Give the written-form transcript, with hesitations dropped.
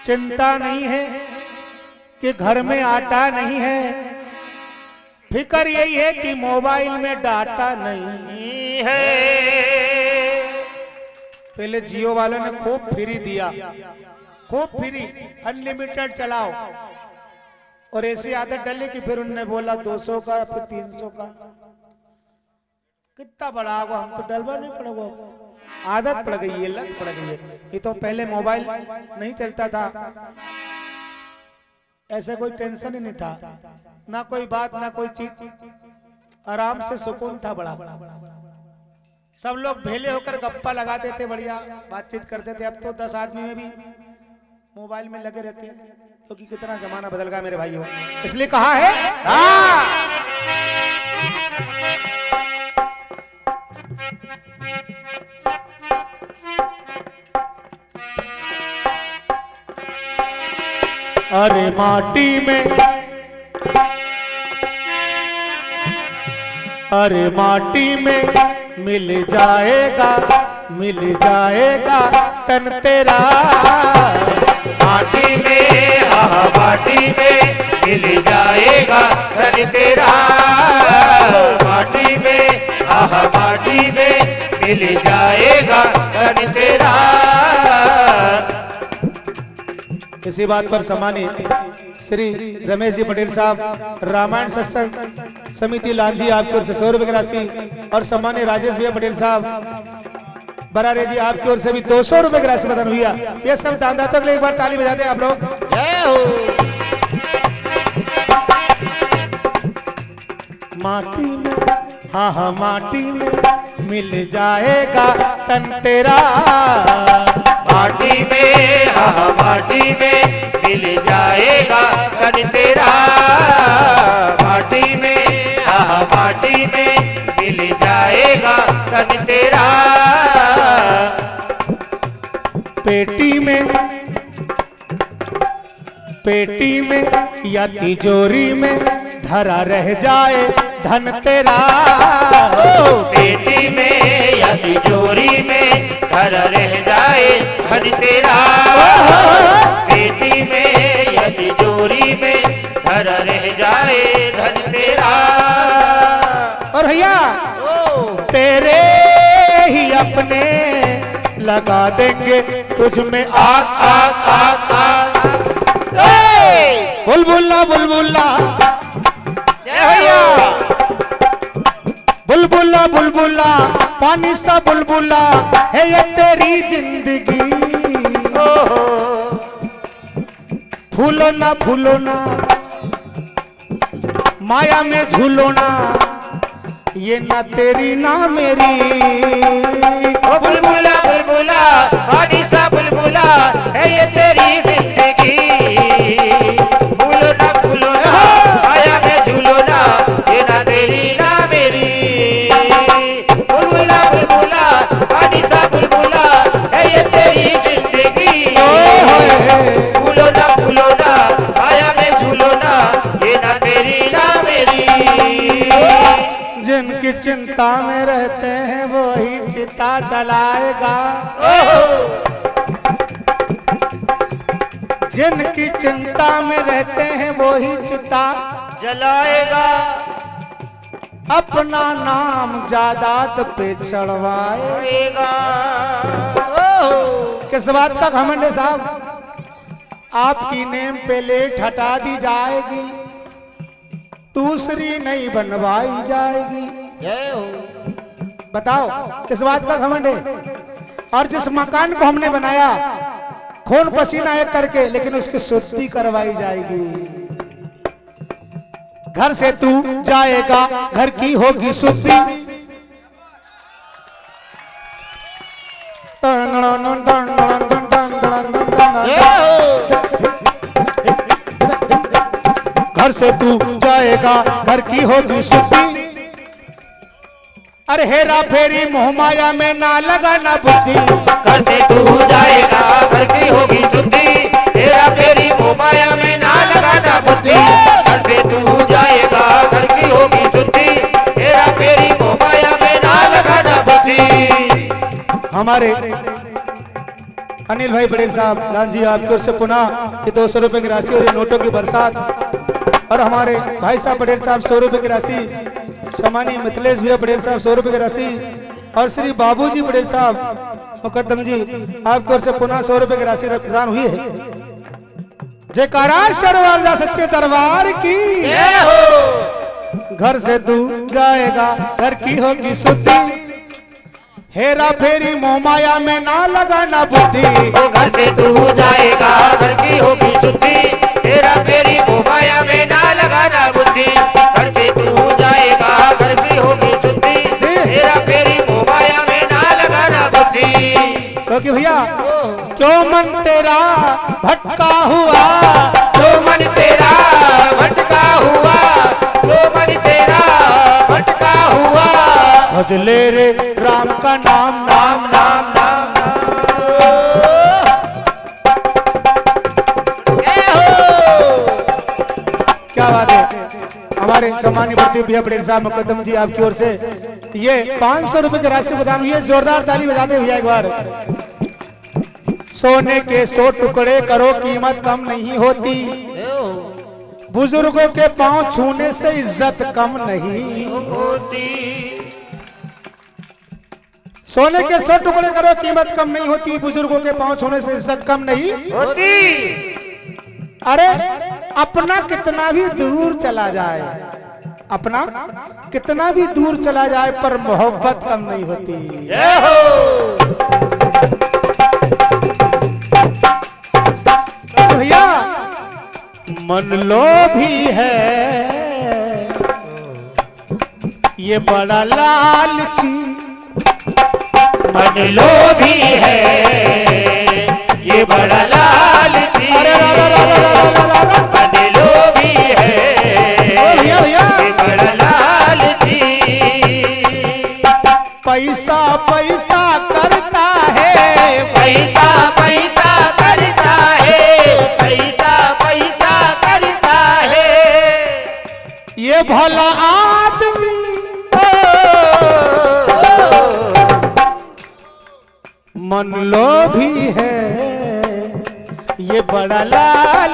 चिंता नहीं है कि घर में आटा नहीं है, फिक्र यही है कि मोबाइल में डाटा नहीं है। पहले जियो वालों ने खूब फ्री दिया, खूब फ्री, अनलिमिटेड चलाओ, और ऐसी आदत डाली कि फिर उनने बोला 200 का फिर 300 का, कितना बड़ा होगा, हम तो डलवा नहीं पड़ेगा, आदत पड़ गई है, लत पड़ गई है। ये तो पहले मोबाइल नहीं चलता था, ऐसे कोई टेंशन ही नहीं था, ना कोई बात ना कोई चीज, आराम से सुकून था बड़ा। सब लोग भेले होकर गप्पा लगाते थे, बढ़िया बातचीत करते थे। अब तो 10 आदमी में भी मोबाइल में लगे रहते हैं, क्योंकि कितना जमाना बदल गया मेरे भाइयों। इसलिए कहा है अरे माटी में, अरे माटी में मिल जाएगा, मिल जाएगा तन तेरा। माटी में, हाँ माटी में मिल जाएगा तन तेरा। माटी में, हाँ माटी में मिल जाएगा तन तेरा। इसी बात पर सम्मानित श्री रमेश जी पटेल साहब, रामायण सत्संग समिति लांजी आपकी ओर से 100 रुपए की राशि, और सम्मानित राजेश भैया पटेल साहब बरारे जी आपकी ओर से भी 200 रुपए की राशि प्रदान हुई। ये सब दानदाताओं के लिए एक बार ताली बजाते हैं आप लोग। माटी में, हाँ हाँ माटी में मिल जाएगा तन तेरा। माटी में, हाँ माटी में मिल जाएगा तन तेरा। माटी में, हाँ माटी में मिल जाएगा तन तेरा। पेटी में, पेटी में या तिजोरी में धरा रह जाए धन तेरा। पेटी में या तिजोरी में धरा रह जाए धन तेरा। पेटी में या तिजोरी में धरा रह जाए धन तेरा। और भैया तेरे ही अपने लगा देंगे तुझ में आग आग आग आग। बुलबुला बुलबुला बुलबुला बुलबुला पानी सा बुलबुला है ये तेरी जिंदगी। फूलो ना फूलो ना माया में झूलो ना, ये ना तेरी ना मेरी। बुलबुला बुलबुला पानी सा बुलबुला है ये तेरी जिंदगी। फूलो ना फूलो ना माया में झूलो ना, ये ना तेरी ना मेरी। बुलबुला बुलबुला पानी सा बुलबुला है ये तेरी जिंदगी। फूलो ना माया में झूलो ना, ये ना तेरी ना मेरी। जिनकी चिंता में रहते हैं वो ही चिता जलाएगा। जिनकी चिंता में रहते हैं वो ही चिता जलाएगा। अपना नाम जायदाद पे चढ़वाएगा। किस बात का घमंड है साहब? आपकी नेम प्लेट हटा दी जाएगी, दूसरी नहीं बनवाई जाएगी। बताओ किस बात का घमंड है? और जिस मकान को हमने बनाया खून पसीना एक करके, लेकिन उसकी शुद्धि करवाई जाएगी। घर से तू जाएगा घर की होगी शुद्धि। घर से तू जाएगा घर की होगी शुद्धि। अरे हेरा फेरी मोहमाया में ना लगाना बुद्धि। घर से तू जाएगा घर की होगी शुद्धि। हेरा फेरी मोहमाया में ना लगाना बुद्धि। घर से तू जाएगा घर की होगी शुद्धि। हेरा फेरी मोहमाया में ना लगाना बुद्धि। हमारे अनिल भाई पटेल साहब लाल जी आपकी ओर से पुनः ये 200 रुपए की राशि और ये नोटों की बरसात, और हमारे भाई साहब पटेल साहब 100 रुपए की राशि, सम्मानीय मिथिलेश भैया पटेल साहब 100 रुपए की राशि, और श्री बाबूजी पटेल साहब मुकद्दम जी आपकी ओर से पुनः 100 रुपए की राशि प्रदान हुई है। जयकारा सरवार जा सच्चे दरबार की, घर से दूर जाएगा घर की होगी शुद्धि, हेरा फेरी मोहमाया में ना लगाना बुद्धि। घर से दूर जाएगा घर की होगी शुद्धि, हेरा फेरी मोहमाया में ना लगाना बुद्धि। घर से दूर जाएगा घर की होगी शुद्धि, हेरा फेरी मोहमाया में ना लगाना बुद्धि। क्योंकि भैया क्यों मन तेरा भटका हुआ, जो मन तेरा भटका हुआ, जो मन तेरा भटका हुआ, भज ले रे राम का नाम नाम नाम नाम क्या बात है। हमारे सम्मानीय प्रदीप भैया पटेल साहब मुकद्दम जी आपकी ओर से ये 500 रुपए की राशि प्रदान हुई है। जोरदार ताली बजाते भैया एक बार। सोने के 100 टुकड़े करो कीमत कम नहीं होती, बुजुर्गों के पांव छूने से इज्जत कम नहीं होती। सोने के 100 टुकड़े करो कीमत कम नहीं होती, बुजुर्गों के पांव छूने से इज्जत कम नहीं होती। अरे अपना कितना भी दूर चला जाए, अपना कितना भी दूर चला जाए पर मोहब्बत कम नहीं होती। तो भैया मन लोभी है ये बड़ा लालची, मन लोभी है ये बड़ा लालची, मन लोभी है ये बड़ा लालची। पैसा पैसा करता है, पैसा पैसा करता है, पैसा पैसा करता है ये भला आदमी मन लोभी है ये बड़ा लाल